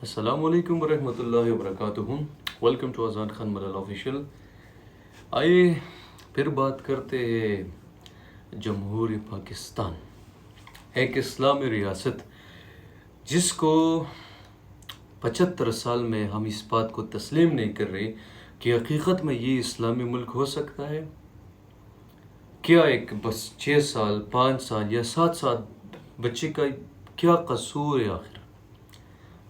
السلام علیکم ورحمۃ اللہ وبرکاتہ. ویلکم ٹو اذان خان ملال آفیشیل. آئیے پھر بات کرتے ہیں جمہوری پاکستان، ایک اسلامی ریاست جس کو 75 سال میں ہم اس بات کو تسلیم نہیں کر رہے کہ حقیقت میں یہ اسلامی ملک ہو سکتا ہے. کیا ایک بس 6 سال 5 سال یا 7 سال بچے کا کیا قصور ہے؟ آخر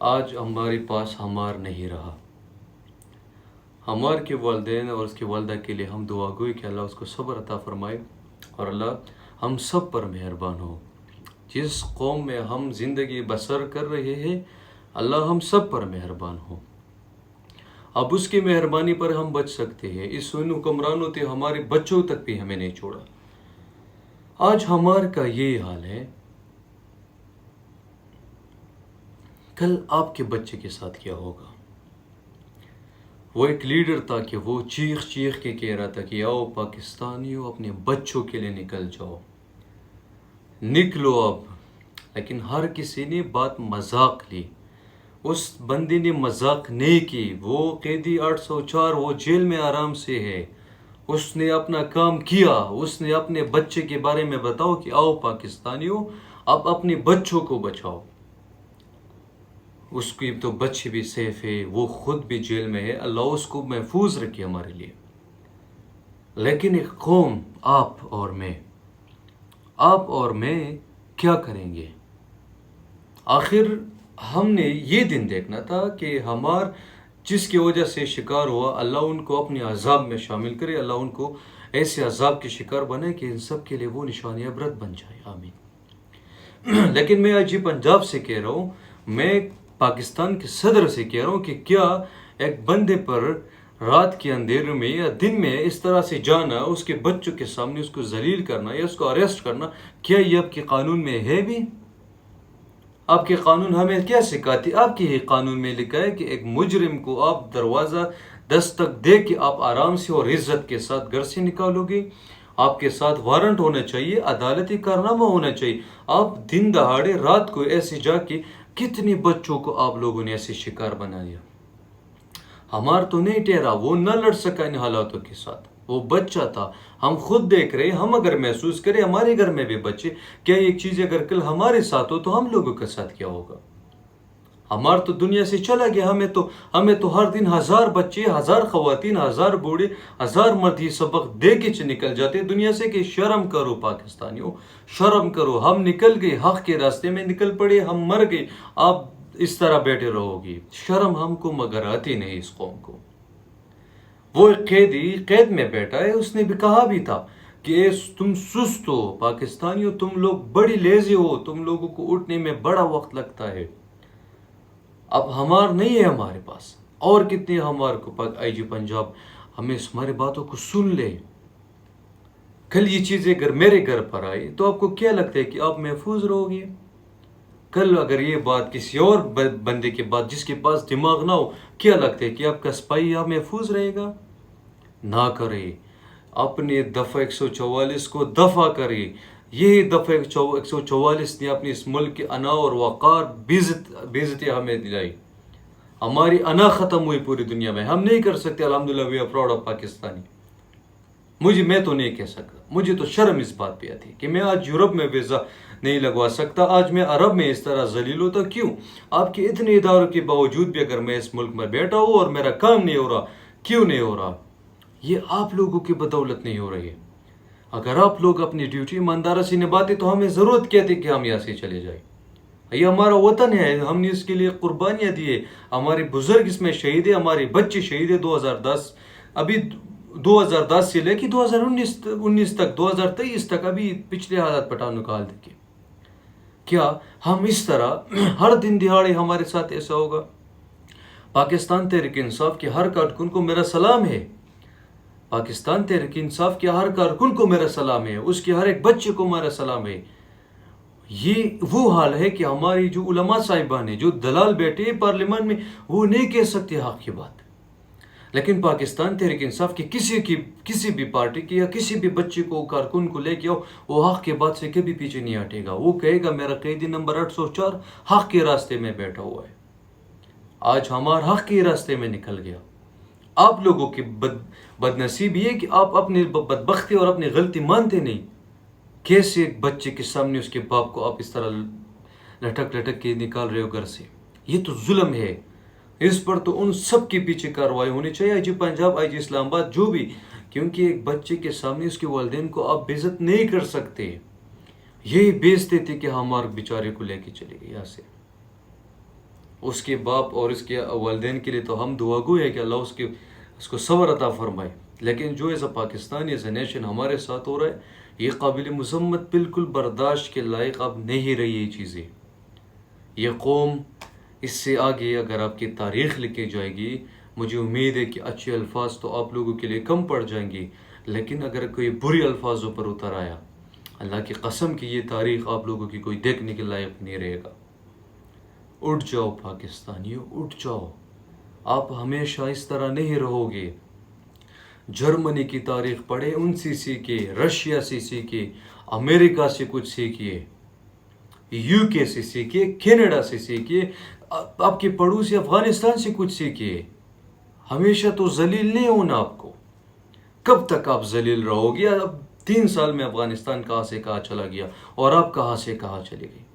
آج ہمارے پاس ہمار نہیں رہا. ہمار کے والدین اور اس کی والدہ کے لیے ہم دعا گوئی کہ اللہ اس کو صبر عطا فرمائے اور اللہ ہم سب پر مہربان ہو. جس قوم میں ہم زندگی بسر کر رہے ہیں اللہ ہم سب پر مہربان ہو. اب اس کی مہربانی پر ہم بچ سکتے ہیں. اس حکمرانوں نے ہمارے بچوں تک بھی ہمیں نہیں چھوڑا. آج ہمار کا یہ حال ہے، کل آپ کے بچے کے ساتھ کیا ہوگا؟ وہ ایک لیڈر تھا کہ وہ چیخ چیخ کے کہہ رہا تھا کہ آؤ پاکستانیوں اپنے بچوں کے لیے نکل جاؤ، نکلو اب. لیکن ہر کسی نے بات مذاق لی. اس بندے نے مذاق نہیں کی. وہ قیدی 804 وہ جیل میں آرام سے ہے. اس نے اپنا کام کیا. اس نے اپنے بچے کے بارے میں بتاؤ کہ آؤ پاکستانیوں اب اپنے بچوں کو بچاؤ. اس کی تو بچے بھی سیف ہے، وہ خود بھی جیل میں ہے. اللہ اس کو محفوظ رکھے ہمارے لیے. لیکن ایک قوم آپ اور میں کیا کریں گے؟ آخر ہم نے یہ دن دیکھنا تھا کہ ہمار جس کی وجہ سے شکار ہوا، اللہ ان کو اپنے عذاب میں شامل کرے. اللہ ان کو ایسے عذاب کے شکار بنے کہ ان سب کے لیے وہ نشان عبرت بن جائے. آمین. لیکن میں آج یہ پنجاب سے کہہ رہا ہوں، میں پاکستان کے صدر سے کہہ رہا ہوں کہ کیا ایک بندے پر رات کے اندھیرے میں یا دن میں اس طرح سے جانا، اس کے بچوں کے سامنے اس کو ذلیل کرنا یا اس کو اریسٹ کرنا، کیا یہ آپ کے قانون میں ہے بھی؟ آپ کے قانون ہمیں کیا سکھاتی؟ آپ کے ہی قانون میں لکھا ہے کہ ایک مجرم کو آپ دروازہ دستک دے کے آپ آرام سے اور عزت کے ساتھ گھر سے نکالو گے. آپ کے ساتھ وارنٹ ہونا چاہیے، عدالتی کارنامہ ہونا چاہیے. آپ دن دہاڑے رات کو ایسے جا کے کتنے بچوں کو آپ لوگوں نے ایسے شکار بنا دیا. ہمار تو نہیں ٹھہرا، وہ نہ لڑ سکا ان حالاتوں کے ساتھ. وہ بچہ تھا. ہم خود دیکھ رہے، ہم اگر محسوس کریں ہمارے گھر میں بھی بچے، کیا ایک چیز اگر کل ہمارے ساتھ ہو تو ہم لوگوں کے ساتھ کیا ہوگا؟ ہمار تو دنیا سے چلا گیا. ہمیں تو ہر دن 1000 بچے، 1000 خواتین، 1000 بوڑھے، 1000 مرد ہی سبق دے کے نکل جاتے دنیا سے. کہ شرم کرو پاکستانیوں، شرم کرو. ہم نکل گئے، حق کے راستے میں نکل پڑے، ہم مر گئے، آپ اس طرح بیٹھے رہو گی. شرم ہم کو مگر آتی نہیں اس قوم کو. وہ ایک قیدی قید میں بیٹھا ہے، اس نے بھی کہا بھی تھا کہ تم سست ہو پاکستانیوں، تم لوگ بڑی لیزی ہو، تم لوگوں کو اٹھنے میں بڑا وقت لگتا ہے. اب ہمار نہیں ہے ہمارے پاس. اور کتنے ہمار کو آئی جی پنجاب ہمیں ہماری باتوں کو سن لے. کل یہ چیزیں اگر میرے گھر پر آئی تو آپ کو کیا لگتا ہے کہ آپ محفوظ رہو گے؟ کل اگر یہ بات کسی اور بندے کے بعد جس کے پاس دماغ نہ ہو، کیا لگتا ہے کہ آپ کا سپاہی آپ محفوظ رہے گا؟ نہ کرے. اپنے دفعہ 144 کو دفع کرے. یہی دفعہ 144 نے اپنے اس ملک کے انا اور وقار بےعزتی ہمیں دلائی. ہماری انا ختم ہوئی پوری دنیا میں. ہم نہیں کر سکتے الحمدللہ we are proud of Pakistani. میں تو نہیں کہہ سکتا. مجھے تو شرم اس بات پہ آتی ہے کہ میں آج یورپ میں ویزا نہیں لگوا سکتا. آج میں عرب میں اس طرح ذلیل ہوتا. کیوں؟ آپ کے اتنے اداروں کے باوجود بھی اگر میں اس ملک میں بیٹھا ہوں اور میرا کام نہیں ہو رہا. کیوں نہیں ہو رہا؟ یہ آپ لوگوں کی بدولت نہیں ہو رہی ہے. اگر آپ لوگ اپنی ڈیوٹی ایمانداری سے نبھاتے تو ہمیں ضرورت کیا تھی کہ ہم یہاں سے چلے جائیں. یہ ہمارا وطن ہے، ہم نے اس کے لیے قربانیاں دی ہے. ہمارے بزرگ اس میں شہید ہیں، ہمارے بچے شہید ہیں. 2010 ابھی 2010 سے لے کے 2019 تک 2023 تک ابھی پچھلے حالات پٹھانوں کا حال دیکھیں. کیا ہم اس طرح ہر دن دہاڑے ہمارے ساتھ ایسا ہوگا؟ پاکستان تحریک انصاف کے ہر کارکن کو میرا سلام ہے. پاکستان تحریک انصاف کے ہر کارکن کو میرا سلام ہے. اس کے ہر ایک بچے کو میرا سلام ہے. یہ وہ حال ہے کہ ہماری جو علماء صاحبان ہیں، جو دلال بیٹھے ہیں پارلیمان میں، وہ نہیں کہہ سکتے حق کی بات. لیکن پاکستان تحریک انصاف کی کسی بھی پارٹی کی یا کسی بھی بچے کو کارکن کو لے کے آؤ، وہ حق کے بات سے کبھی پیچھے نہیں ہٹے گا. وہ کہے گا میرا قیدی نمبر 804 حق کے راستے میں بیٹھا ہوا ہے. آج ہمارا حق کے راستے میں نکل گیا. آپ لوگوں کی بد نصیبی ہے کہ آپ اپنی بدبختی اور اپنی غلطی مانتے نہیں. کیسے ایک بچے کے سامنے اس کے باپ کو آپ اس طرح لٹک لٹک کے نکال رہے ہو گھر سے؟ یہ تو ظلم ہے. اس پر تو ان سب کے پیچھے کارروائی ہونی چاہیے، آئی جی پنجاب، آئی جی اسلام آباد، جو بھی. کیونکہ ایک بچے کے سامنے اس کے والدین کو آپ بے عزت نہیں کر سکتے. یہی بیچتے تھے کہ ہمارے بیچارے کو لے کے چلے گئے یہاں سے. اس کے باپ اور اس کے والدین کے لیے تو ہم دعا گو ہے کہ اللہ اس کو صبر عطا فرمائے. لیکن جو as a Pakistan, as a nation ہمارے ساتھ ہو رہا ہے، یہ قابل مذمت، بالکل برداشت کے لائق اب نہیں رہی یہ چیزیں. یہ قوم اس سے آگے اگر آپ کی تاریخ لکھی جائے گی، مجھے امید ہے کہ اچھے الفاظ تو آپ لوگوں کے لیے کم پڑ جائیں گی، لیکن اگر کوئی بری الفاظوں پر اتر آیا، اللہ کی قسم کی یہ تاریخ آپ لوگوں کی کوئی دیکھنے کے لائق نہیں رہے گا. اٹھ جاؤ پاکستانیوں، اٹھ جاؤ. آپ ہمیشہ اس طرح نہیں رہو گے. جرمنی کی تاریخ پڑھے، ان سے سیکھے، رشیا سے سیکھے، امریکہ سے کچھ سیکھیے، یو کے سے سیکھیے، کینیڈا سے سیکھیے، آپ کے پڑوسی افغانستان سے کچھ سیکھیے. ہمیشہ تو ذلیل نہیں ہونا آپ کو. کب تک آپ ذلیل رہو گے؟ اب 3 سال میں افغانستان کہاں سے کہاں چلا گیا اور آپ کہاں سے کہاں چلے گئے.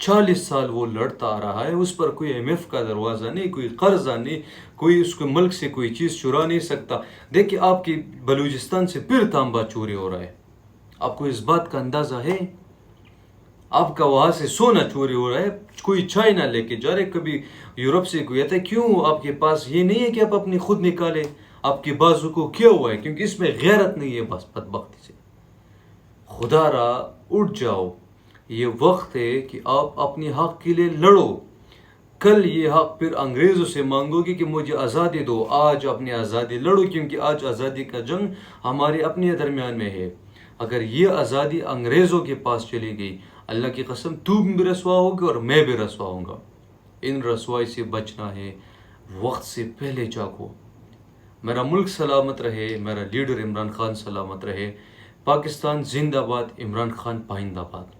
40 سال وہ لڑتا آ رہا ہے، اس پر کوئی ایم ایف کا دروازہ نہیں، کوئی قرضہ نہیں، کوئی اس کو ملک سے کوئی چیز چرا نہیں سکتا. دیکھیں آپ کی بلوچستان سے پھر تانبا چوری ہو رہا ہے. آپ کو اس بات کا اندازہ ہے؟ آپ کا وہاں سے سونا چوری ہو رہا ہے، کوئی چائنا لے کے جا رہے، کبھی یورپ سے کوئی آتا ہے. کیوں آپ کے پاس یہ نہیں ہے کہ آپ اپنی خود نکالے؟ آپ کے بازو کو کیا ہوا ہے؟ کیونکہ اس میں غیرت نہیں ہے. بس بدبختی سے خدا را اٹھ جاؤ. یہ وقت ہے کہ آپ اپنی حق کے لیے لڑو. کل یہ حق پھر انگریزوں سے مانگو گے کہ مجھے آزادی دو. آج اپنی آزادی لڑو، کیونکہ آج آزادی کا جنگ ہمارے اپنے درمیان میں ہے. اگر یہ آزادی انگریزوں کے پاس چلی گئی، اللہ کی قسم تو بھی رسوا ہوگی اور میں بھی رسوا ہوں گا. ان رسوائی سے بچنا ہے، وقت سے پہلے جاگو. میرا ملک سلامت رہے، میرا لیڈر عمران خان سلامت رہے. پاکستان زندہ باد، عمران خان پائندہ باد.